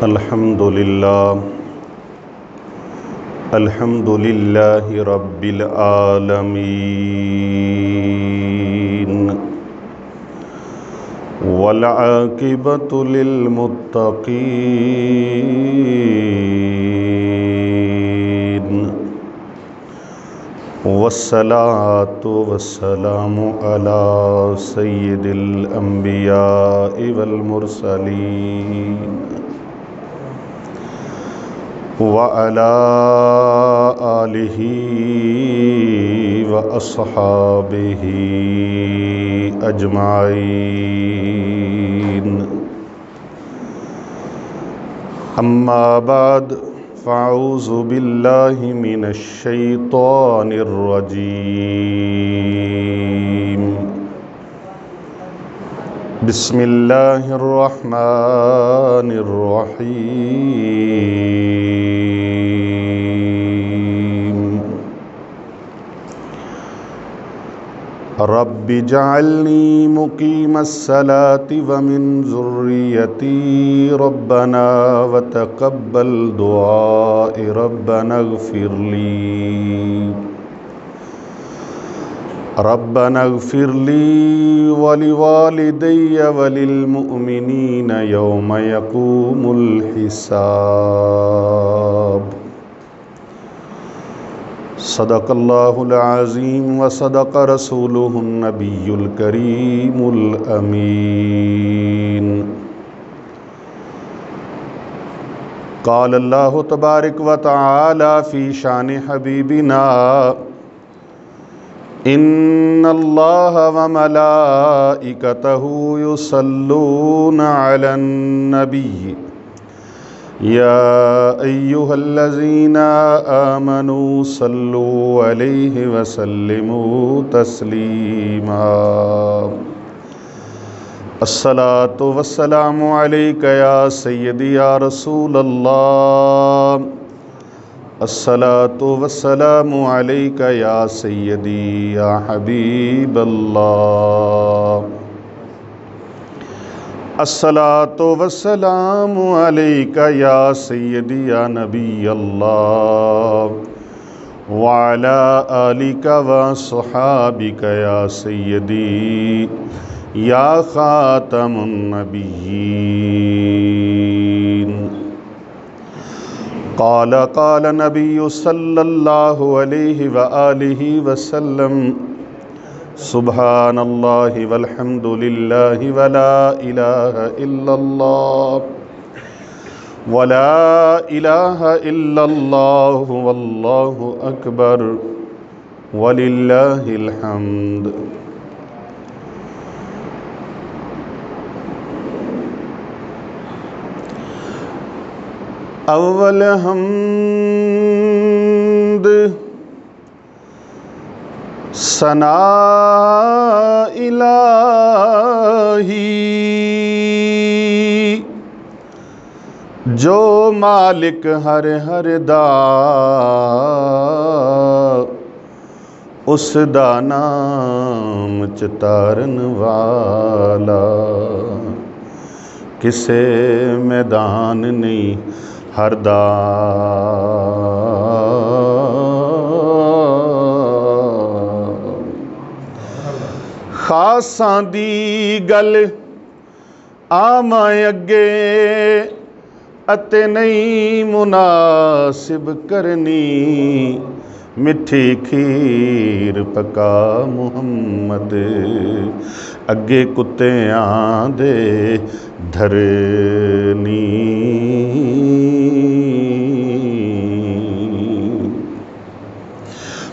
الحمد للہ رب العالمین والعاقبۃ للمتقین والصلاۃ والسلام علی سید الانبیاء والمرسلین وعلى آلہ واصحابہ اجمعین اما بعد فاعوذ باللہ من الشیطان الرجیم بسم اللہ الرحمن الرحیم رب اجعلنی مقیم الصلاة ومن ذریتی ربنا وتقبل دعاء ربنا اغفر لی ولوالدی وللمؤمنین یوم یقوم الحساب صدق اللہ العظیم وصدق رسولہ النبی الکریم الامین قال اللہ تبارک وتعالی فی شان حبیبنا ان اللہ وملائکتہ یصلون علی النبی یا ایہا الذین آمنوا صلوا علیہ وسلموا تسلیما الصلاۃ والسلام علیک یا سیدی یا رسول اللہ الصلاۃ والسلام علیک یا سیدی یا حبیب اللہ الصلاۃ والسلام علیک یا سیدی یا نبی اللہ وعلی آلک وصحابک یا سیدی یا خاتم النبیین قال نبی صلی اللہ علیہ وآلہ وسلم سبحان اللہ والحمد للہ ولا الہ الا اللہ واللہ اکبر وللہ الحمد اول حمد ثناء الہی جو مالک ہر دا اس دا نام چتارن والا کسے میدان نہیں ہر دا خاصاں دی گل آمائے اگے اتے نہیں مناسب کرنی مٹھی کھیر پکا محمد اگے کتے آندے دھرنی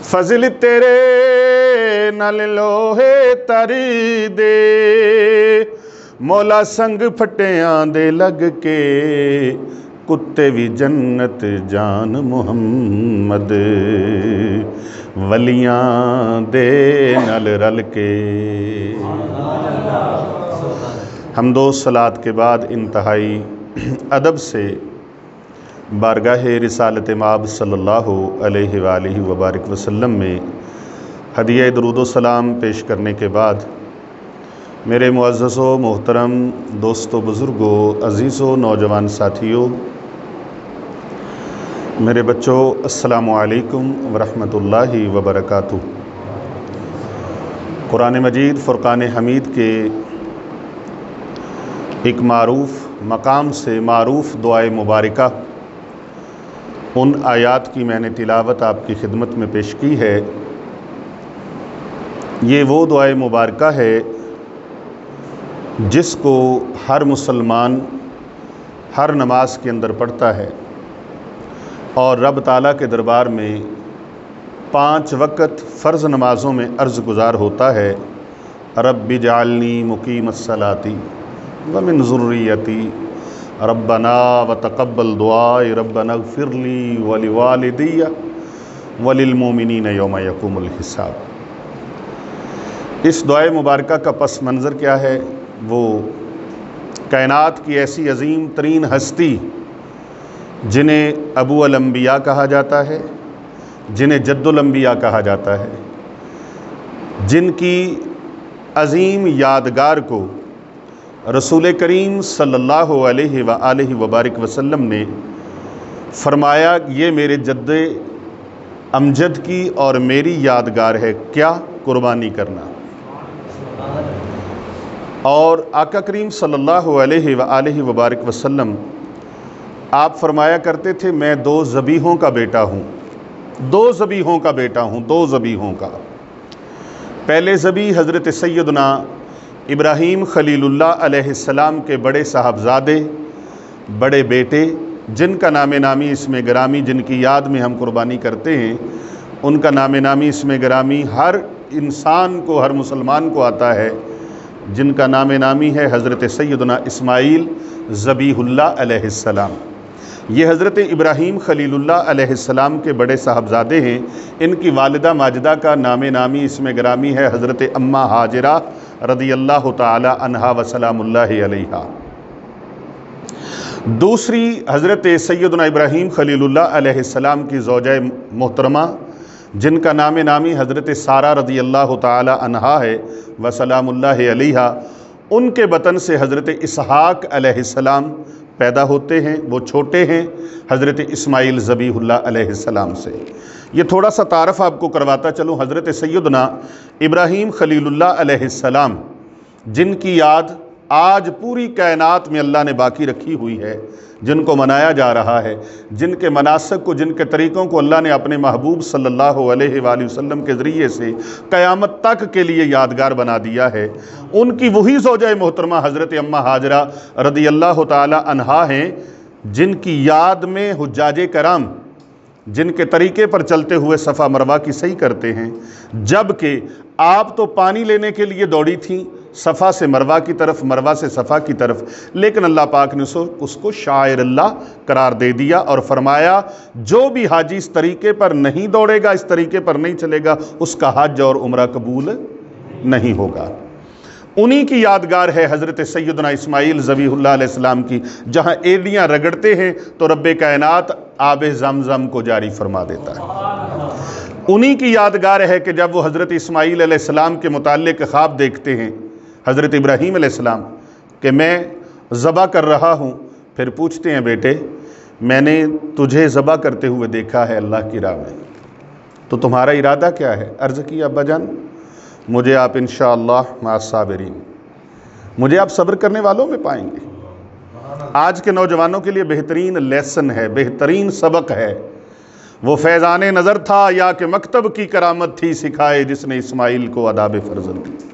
فضل تیرے نال لوہے تر دے مولا سنگ پھٹیاں دے لگ کے کتے بھی جنت جان محمد ولیاں دے نال رل کے حمد و صلات کے بعد انتہائی ادب سے بارگاہ رسالت مآب صلی اللہ علیہ وآلہ وبارک وسلم میں ہدیہ درود و سلام پیش کرنے کے بعد میرے معزز و محترم دوستو، بزرگوں، عزیزوں، نوجوان ساتھیوں، میرے بچوں، السلام علیکم ورحمۃ اللہ وبرکاتہ۔ قرآن مجید فرقان حمید کے ایک معروف مقام سے معروف دعائے مبارکہ، ان آیات کی میں نے تلاوت آپ کی خدمت میں پیش کی ہے۔ یہ وہ دعائے مبارکہ ہے جس کو ہر مسلمان ہر نماز کے اندر پڑھتا ہے اور رب تعالیٰ کے دربار میں 5 وقت فرض نمازوں میں عرض گزار ہوتا ہے، رب اجعلنی مقیم الصلاۃ ومن ذریتی ربنا وتقبل دعائی ربنا اغفر لی ولوالدی وللمؤمنین یوم یقوم الحساب۔ اس دعائے مبارکہ کا پس منظر کیا ہے؟ وہ کائنات کی ایسی عظیم ترین ہستی جنہیں ابو الانبیاء کہا جاتا ہے، جنہیں جد الانبیاء کہا جاتا ہے، جن کی عظیم یادگار کو رسول کریم صلی اللہ علیہ وآلہ وبارک وسلم نے فرمایا، یہ میرے جد امجد کی اور میری یادگار ہے، کیا؟ قربانی کرنا۔ اور آقا کریم صلی اللہ علیہ وآلہ وبارک وسلم آپ فرمایا کرتے تھے، میں 2 ذبیحوں کا بیٹا ہوں، 2 ذبیحوں کا بیٹا ہوں، 2 ذبیحوں کا۔ پہلے ذبیح حضرت سیدنا ابراہیم خلیل اللہ علیہ السلام کے بڑے صاحبزادے، بڑے بیٹے، جن کا نام نامی اسم گرامی، جن کی یاد میں ہم قربانی کرتے ہیں، ان کا نام نامی اسم گرامی ہر انسان کو، ہر مسلمان کو آتا ہے، جن کا نام نامی ہے حضرت سیدنا اسماعیل ذبیح اللہ علیہ السلام۔ یہ حضرت ابراہیم خلیل اللہ علیہ السلام کے بڑے صاحبزادے ہیں۔ ان کی والدہ ماجدہ کا نام نامی اسم گرامی ہے حضرت اماں ہاجرہ رضی اللہ تعالی عنہا وسلام اللہ علیہا۔ دوسری حضرت سیدنا ابراہیم خلیل اللہ علیہ السلام کی زوجہ محترمہ، جن کا نام نامی حضرت سارہ رضی اللہ تعالی عنہا ہے وسلام اللہ علیہا، ان کے بطن سے حضرت اسحاق علیہ السلام پیدا ہوتے ہیں۔ وہ چھوٹے ہیں حضرت اسماعیل ذبیح اللہ علیہ السلام سے۔ یہ تھوڑا سا تعارف آپ کو کرواتا چلوں، حضرت سیدنا ابراہیم خلیل اللہ علیہ السلام، جن کی یاد آج پوری کائنات میں اللہ نے باقی رکھی ہوئی ہے، جن کو منایا جا رہا ہے، جن کے مناسک کو، جن کے طریقوں کو اللہ نے اپنے محبوب صلی اللہ علیہ وآلہ وسلم کے ذریعے سے قیامت تک کے لیے یادگار بنا دیا ہے، ان کی وہی زوجہ محترمہ حضرت اماں ہاجرہ رضی اللہ تعالی عنہا ہیں، جن کی یاد میں حجاج کرام، جن کے طریقے پر چلتے ہوئے صفا مروہ کی صحیح کرتے ہیں، جبکہ آپ تو پانی لینے کے لیے دوڑی تھیں صفا سے مروہ کی طرف، مروہ سے صفا کی طرف، لیکن اللہ پاک نے اس کو شاعر اللہ قرار دے دیا اور فرمایا، جو بھی حاجی اس طریقے پر نہیں دوڑے گا، اس طریقے پر نہیں چلے گا، اس کا حج اور عمرہ قبول نہیں ہوگا۔ انہی کی یادگار ہے حضرت سیدنا اسماعیل ذبیح اللہ علیہ السلام کی، جہاں ایڑیاں رگڑتے ہیں تو رب کائنات آب زمزم کو جاری فرما دیتا ہے۔ انہی کی یادگار ہے کہ جب وہ حضرت اسماعیل علیہ السلام کے متعلق خواب دیکھتے ہیں حضرت ابراہیم علیہ السلام کہ میں ذبح کر رہا ہوں، پھر پوچھتے ہیں، بیٹے میں نے تجھے ذبح کرتے ہوئے دیکھا ہے اللہ کی راہ میں، تو تمہارا ارادہ کیا ہے؟ عرض کی، ابا جان مجھے آپ انشاءاللہ مع الصابرین، مجھے آپ صبر کرنے والوں میں پائیں گے۔ آج کے نوجوانوں کے لیے بہترین لیسن ہے، بہترین سبق ہے۔ وہ فیضان نظر تھا یا کہ مکتب کی کرامت تھی، سکھائے جس نے اسماعیل کو آداب فرزند کی۔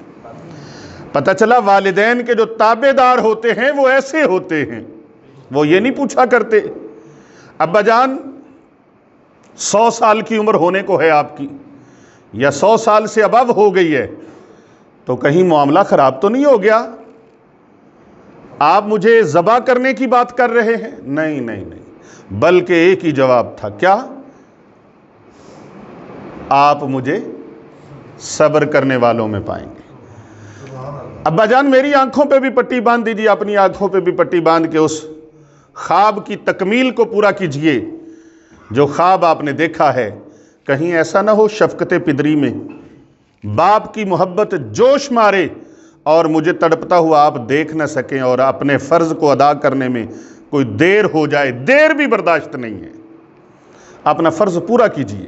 پتہ چلا والدین کے جو تابع دار ہوتے ہیں وہ ایسے ہوتے ہیں، وہ یہ نہیں پوچھا کرتے، ابا جان 100 سال کی عمر ہونے کو ہے آپ کی، یا 100 سال سے ابو ہو گئی ہے، تو کہیں معاملہ خراب تو نہیں ہو گیا؟ آپ مجھے ذبح کرنے کی بات کر رہے ہیں؟ نہیں نہیں نہیں، بلکہ ایک ہی جواب تھا، کیا؟ آپ مجھے صبر کرنے والوں میں پائیں گے۔ ابا جان میری آنکھوں پہ بھی پٹی باندھ دیجیے، اپنی آنکھوں پہ بھی پٹی باندھ کے اس خواب کی تکمیل کو پورا کیجئے جو خواب آپ نے دیکھا ہے۔ کہیں ایسا نہ ہو شفقت پدری میں باپ کی محبت جوش مارے اور مجھے تڑپتا ہوا آپ دیکھ نہ سکیں اور اپنے فرض کو ادا کرنے میں کوئی دیر ہو جائے، دیر بھی برداشت نہیں ہے۔ اپنا فرض پورا کیجئے،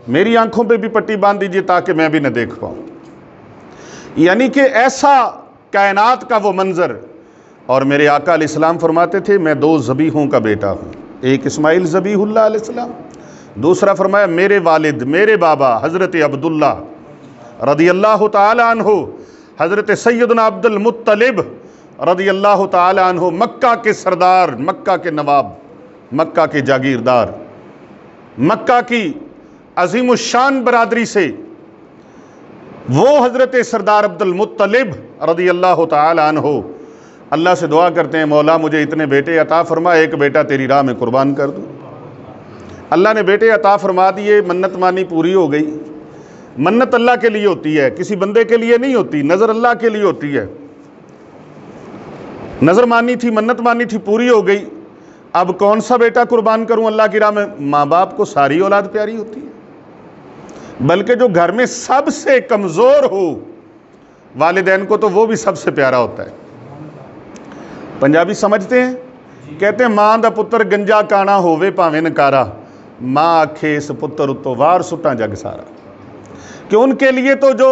میری آنکھوں پہ بھی پٹی باندھ دیجئے تاکہ میں بھی نہ دیکھ پاؤں۔ یعنی کہ ایسا کائنات کا وہ منظر۔ اور میرے آقا علیہ السلام فرماتے تھے میں 2 ذبیحوں کا بیٹا ہوں، ایک اسماعیل ذبیح اللہ علیہ السلام، دوسرا فرمایا میرے والد میرے بابا حضرت عبداللہ رضی اللہ تعالی عنہ، حضرت سیدنا عبد المطلب رضی اللہ تعالی عنہ، مکہ کے سردار، مکہ کے نواب، مکہ کے جاگیردار، مکہ کی عظیم الشان برادری سے وہ حضرت سردار عبد المطلب رضی اللہ تعالی عنہ اللہ سے دعا کرتے ہیں مولا مجھے اتنے بیٹے عطا فرما، ایک بیٹا تیری راہ میں قربان کر دوں۔ اللہ نے بیٹے عطا فرما دیے، منت مانی پوری ہو گئی۔ منت اللہ کے لیے ہوتی ہے، کسی بندے کے لیے نہیں ہوتی، نظر اللہ کے لیے ہوتی ہے۔ نظر مانی تھی، منت مانی تھی، پوری ہو گئی۔ اب کون سا بیٹا قربان کروں اللہ کی راہ میں؟ ماں باپ کو ساری اولاد پیاری ہوتی ہے، بلکہ جو گھر میں سب سے کمزور ہو والدین کو تو وہ بھی سب سے پیارا ہوتا ہے۔ پنجابی سمجھتے ہیں، کہتے ہیں ماں دا پتر گنجا کانا ہووے پاویں نکارا، ماں آکھے اس پتر اتو وار سٹاں جگ سارا، کہ ان کے لیے تو جو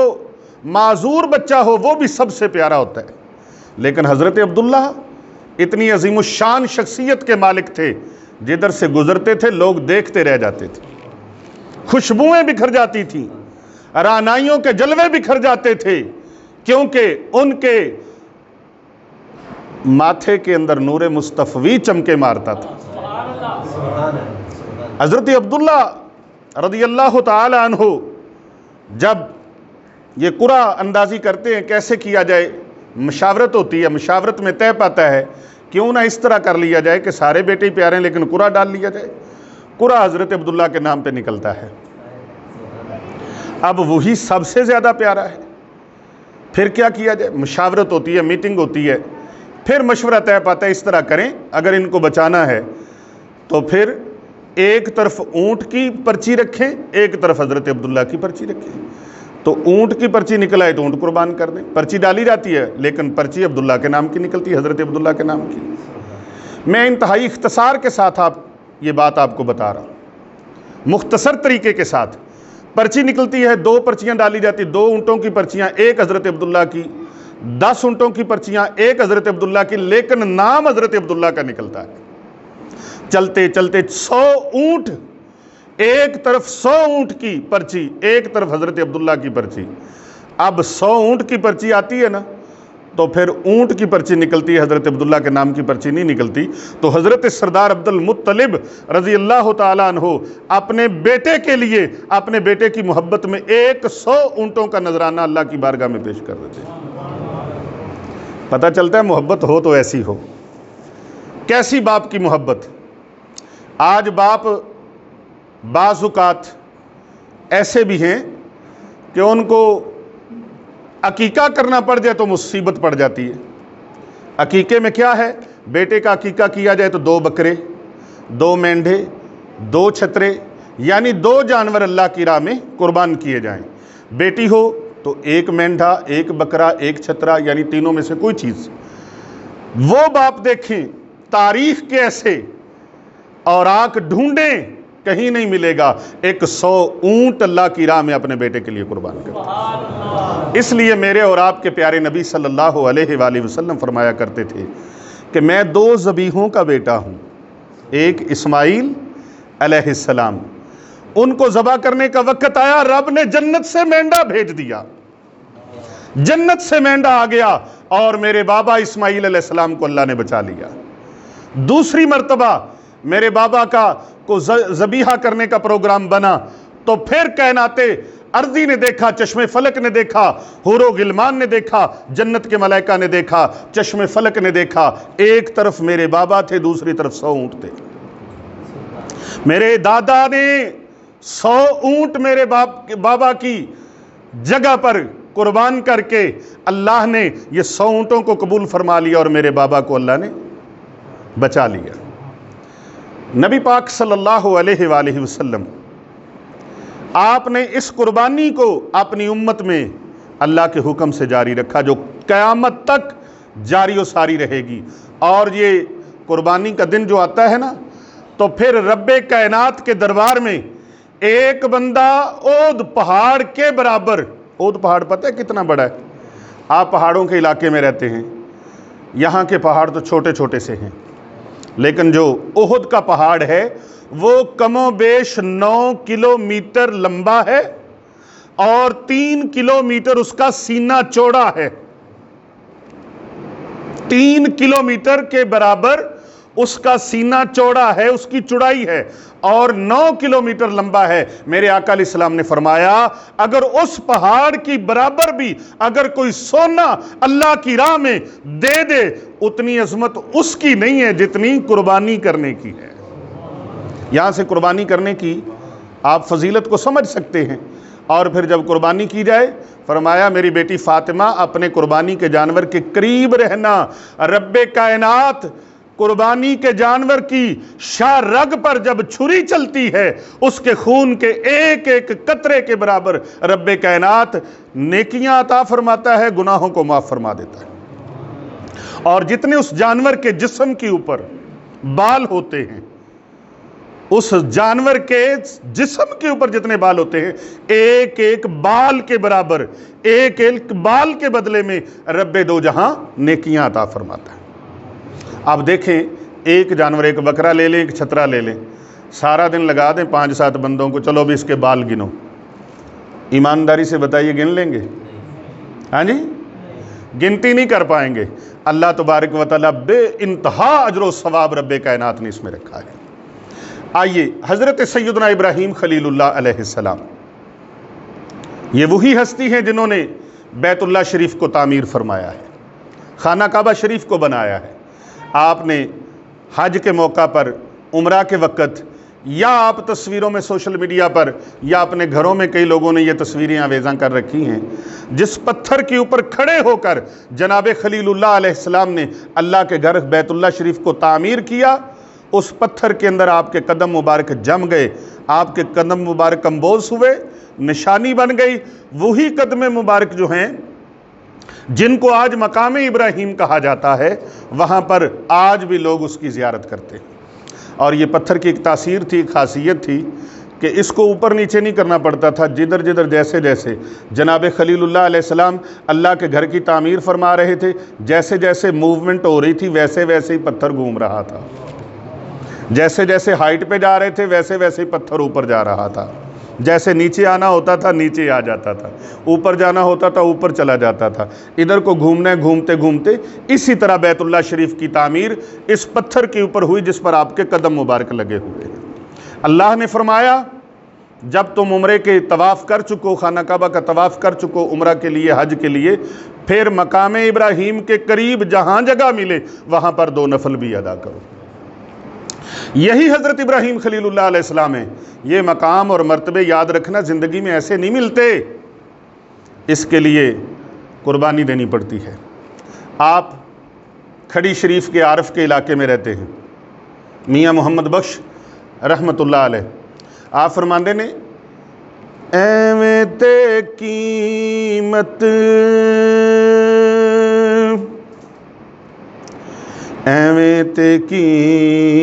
معذور بچہ ہو وہ بھی سب سے پیارا ہوتا ہے۔ لیکن حضرت عبداللہ اتنی عظیم الشان شخصیت کے مالک تھے، جدھر سے گزرتے تھے لوگ دیکھتے رہ جاتے تھے، خوشبوئیں بکھر جاتی تھیں، رعنائیوں کے جلوے بکھر جاتے تھے، کیونکہ ان کے ماتھے کے اندر نور مصطفی چمکے مارتا تھا۔ حضرت عبداللہ رضی اللہ تعالی عنہ جب یہ قرعہ اندازی کرتے ہیں کیسے کیا جائے، مشاورت ہوتی ہے، مشاورت میں طے پاتا ہے کیوں نہ اس طرح کر لیا جائے کہ سارے بیٹے ہی پیارے ہیں لیکن قرعہ ڈال لیا جائے۔ قرعہ حضرت عبداللہ کے نام پہ نکلتا ہے، اب وہی سب سے زیادہ پیارا ہے۔ پھر کیا کیا جائے؟ مشاورت ہوتی ہے، میٹنگ ہوتی ہے، پھر مشورہ طے پاتا ہے اس طرح کریں اگر ان کو بچانا ہے تو پھر ایک طرف اونٹ کی پرچی رکھیں، ایک طرف حضرت عبداللہ کی پرچی رکھیں۔ تو اونٹ کی پرچی نکل آئے تو اونٹ قربان کر دیں، پرچی ڈالی جاتی ہے لیکن پرچی عبداللہ کے نام کی نکلتی ہے، حضرت عبداللہ کے نام کی۔ میں انتہائی اختصار کے ساتھ یہ بات آپ کو بتا رہا ہوں، مختصر طریقے کے ساتھ۔ پرچی نکلتی ہے، 2 پرچیاں ڈالی جاتی، 2 اونٹوں کی پرچیاں، ایک حضرت عبداللہ کی، 10 اونٹوں کی پرچیاں، ایک حضرت عبداللہ کی، لیکن نام حضرت عبداللہ کا نکلتا ہے۔ چلتے چلتے 100 اونٹ، ایک طرف 100 اونٹ کی پرچی، ایک طرف حضرت عبداللہ کی پرچی۔ اب 100 اونٹ کی پرچی آتی ہے نا تو پھر اونٹ کی پرچی نکلتی ہے، حضرت عبداللہ کے نام کی پرچی نہیں نکلتی۔ تو حضرت سردار عبد المطلب رضی اللہ تعالیٰ عنہ اپنے بیٹے کے لیے، اپنے بیٹے کی محبت میں 100 اونٹوں کا نذرانہ اللہ کی بارگاہ میں پیش کر دیتے ہیں۔ پتہ چلتا ہے محبت ہو تو ایسی ہو، کیسی باپ کی محبت۔ آج باپ بعض اوقات ایسے بھی ہیں کہ ان کو عقیقہ کرنا پڑ جائے تو مصیبت پڑ جاتی ہے۔ عقیقے میں کیا ہے؟ بیٹے کا عقیقہ کیا جائے تو 2 بکرے، 2 مینڈھے، 2 چھترے، یعنی 2 جانور اللہ کی راہ میں قربان کیے جائیں۔ بیٹی ہو تو 1 مینڈھا، 1 بکرا، 1 چھترا، یعنی تینوں میں سے کوئی چیز۔ وہ باپ دیکھیں تاریخ کے ایسے اوراق ڈھونڈیں کہیں نہیں ملے گا 100 اونٹ اللہ کی راہ میں اپنے بیٹے کے لیے قربان کرتے۔ اس لیے میرے اور آپ کے پیارے نبی صلی اللہ علیہ وآلہ وسلم فرمایا کرتے تھے کہ میں 2 ذبیحوں کا بیٹا ہوں، ایک اسماعیل علیہ السلام، ان کو ذبح کرنے کا وقت آیا، رب نے جنت سے مینڈا بھیج دیا، جنت سے مینڈا آ گیا اور میرے بابا اسماعیل علیہ السلام کو اللہ نے بچا لیا۔ دوسری مرتبہ میرے بابا کو ذبیحہ کرنے کا پروگرام بنا تو پھر کائنات ارضی نے دیکھا، چشم فلک نے دیکھا، حور و غلمان نے دیکھا، جنت کے ملائکہ نے دیکھا، چشم فلک نے دیکھا، ایک طرف میرے بابا تھے، دوسری طرف 100 اونٹ تھے۔ میرے دادا نے 100 اونٹ میرے بابا کی جگہ پر قربان کر کے اللہ نے یہ 100 اونٹوں کو قبول فرما لیا اور میرے بابا کو اللہ نے بچا لیا۔ نبی پاک صلی اللہ علیہ وآلہ وسلم آپ نے اس قربانی کو اپنی امت میں اللہ کے حکم سے جاری رکھا، جو قیامت تک جاری و ساری رہے گی۔ اور یہ قربانی کا دن جو آتا ہے نا، تو پھر رب کائنات کے دربار میں ایک بندہ اود پہاڑ کے برابر، اود پہاڑ پتہ ہے کتنا بڑا ہے؟ آپ پہاڑوں کے علاقے میں رہتے ہیں، یہاں کے پہاڑ تو چھوٹے چھوٹے سے ہیں، لیکن جو احد کا پہاڑ ہے وہ کم و بیش 9 کلومیٹر لمبا ہے اور 3 کلومیٹر اس کا سینہ چوڑا ہے۔ 3 کلومیٹر کے برابر اس کا سینہ چوڑا ہے، اس کی چوڑائی ہے، اور 9 کلومیٹر لمبا ہے۔ میرے آقا علیہ السلام نے فرمایا اگر اس پہاڑ کی برابر بھی اگر کوئی سونا اللہ کی راہ میں دے دے، اتنی عظمت اس کی نہیں ہے جتنی قربانی کرنے کی ہے۔ یہاں سے قربانی کرنے کی آپ فضیلت کو سمجھ سکتے ہیں۔ اور پھر جب قربانی کی جائے، فرمایا میری بیٹی فاطمہ اپنے قربانی کے جانور کے قریب رہنا۔ رب کائنات قربانی کے جانور کی شاہ رگ پر جب چھری چلتی ہے، اس کے خون کے ایک ایک قطرے کے برابر رب کائنات نیکیاں عطا فرماتا ہے، گناہوں کو معاف فرما دیتا ہے۔ اور جتنے اس جانور کے جسم کے اوپر بال ہوتے ہیں، اس جانور کے جسم کے اوپر جتنے بال ہوتے ہیں، ایک ایک بال کے برابر، ایک ایک بال کے بدلے میں رب دو جہاں نیکیاں عطا فرماتا ہے۔ آپ دیکھیں، ایک جانور، ایک بکرا لے لیں، ایک چھترا لے لیں، سارا دن لگا دیں 5-7 بندوں کو، چلو بھی اس کے بال گنو، ایمانداری سے بتائیے گن لیں گے؟ ہاں جی، گنتی نہیں کر پائیں گے۔ اللہ تبارک و تعالیٰ بے انتہا اجر و ثواب رب کائنات نے اس میں رکھا ہے۔ آئیے، حضرت سیدنا ابراہیم خلیل اللہ علیہ السلام، یہ وہی ہستی ہیں جنہوں نے بیت اللہ شریف کو تعمیر فرمایا ہے، خانہ کعبہ شریف کو بنایا ہے۔ آپ نے حج کے موقع پر، عمرہ کے وقت، یا آپ تصویروں میں سوشل میڈیا پر یا اپنے گھروں میں کئی لوگوں نے یہ تصویریں آویزاں کر رکھی ہیں، جس پتھر کے اوپر کھڑے ہو کر جناب خلیل اللہ علیہ السلام نے اللہ کے گھر بیت اللہ شریف کو تعمیر کیا، اس پتھر کے اندر آپ کے قدم مبارک جم گئے، آپ کے قدم مبارک کمبوز ہوئے، نشانی بن گئی۔ وہی قدم مبارک جو ہیں جن کو آج مقام ابراہیم کہا جاتا ہے، وہاں پر آج بھی لوگ اس کی زیارت کرتے ہیں۔ اور یہ پتھر کی ایک تاثیر تھی، ایک خاصیت تھی کہ اس کو اوپر نیچے نہیں کرنا پڑتا تھا، جدھر جدھر جیسے جیسے جناب خلیل اللہ علیہ السلام اللہ کے گھر کی تعمیر فرما رہے تھے، جیسے جیسے موومنٹ ہو رہی تھی ویسے ویسے ہی پتھر گھوم رہا تھا، جیسے جیسے ہائٹ پہ جا رہے تھے ویسے ویسے ہی پتھر اوپر جا رہا تھا، جیسے نیچے آنا ہوتا تھا نیچے آ جاتا تھا، اوپر جانا ہوتا تھا اوپر چلا جاتا تھا، ادھر کو گھومنا ہے گھومتے گھومتے۔ اسی طرح بیت اللہ شریف کی تعمیر اس پتھر کے اوپر ہوئی جس پر آپ کے قدم مبارک لگے ہوئے ہیں۔ اللہ نے فرمایا جب تم عمرے کے طواف کر چکو، خانہ کعبہ کا طواف کر چکو عمرہ کے لیے، حج کے لیے، پھر مقام ابراہیم کے قریب جہاں جگہ ملے وہاں پر 2 نفل بھی ادا کرو۔ یہی حضرت ابراہیم خلیل اللہ علیہ السلام ہے۔ یہ مقام اور مرتبے یاد رکھنا زندگی میں ایسے نہیں ملتے، اس کے لیے قربانی دینی پڑتی ہے۔ آپ کھڑی شریف کے عارف کے علاقے میں رہتے ہیں، میاں محمد بخش رحمت اللہ علیہ، آپ فرماندے نے ایویں تے قیمت ایویں تے قیمت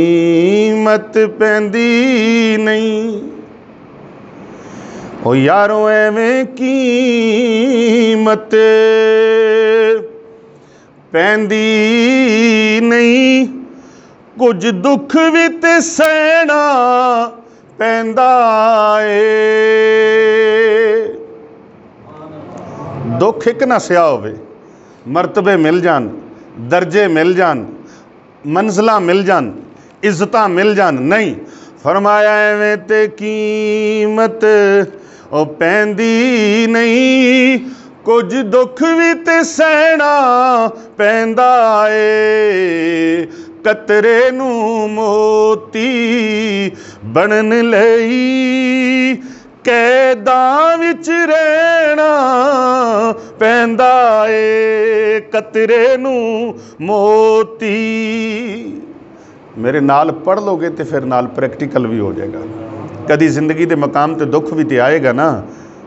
پیندی نہیں، او یارو ایویں قیمت پیندی نہیں، کچھ دکھ بھی تے سہنا پیندا اے۔ دکھ ایک نہ سیا ہوئے، مرتبے مل جان، درجے مل جان، منزلہ مل جان، عزتاں مل جان، نہیں، فرمایا ایویں تے قیمت او پیندی نہیں، کچھ دکھ بھی تے سہنا پیندا اے، قطرے نو موتی بنن لئی قیداں وچ رہنا پیندا اے، قطرے نو موتی۔ میرے نال پڑھ لو گے تے پھر نال پریکٹیکل بھی ہو جائے گا۔ کدی زندگی دے مقام تے دکھ بھی تے آئے گا نا،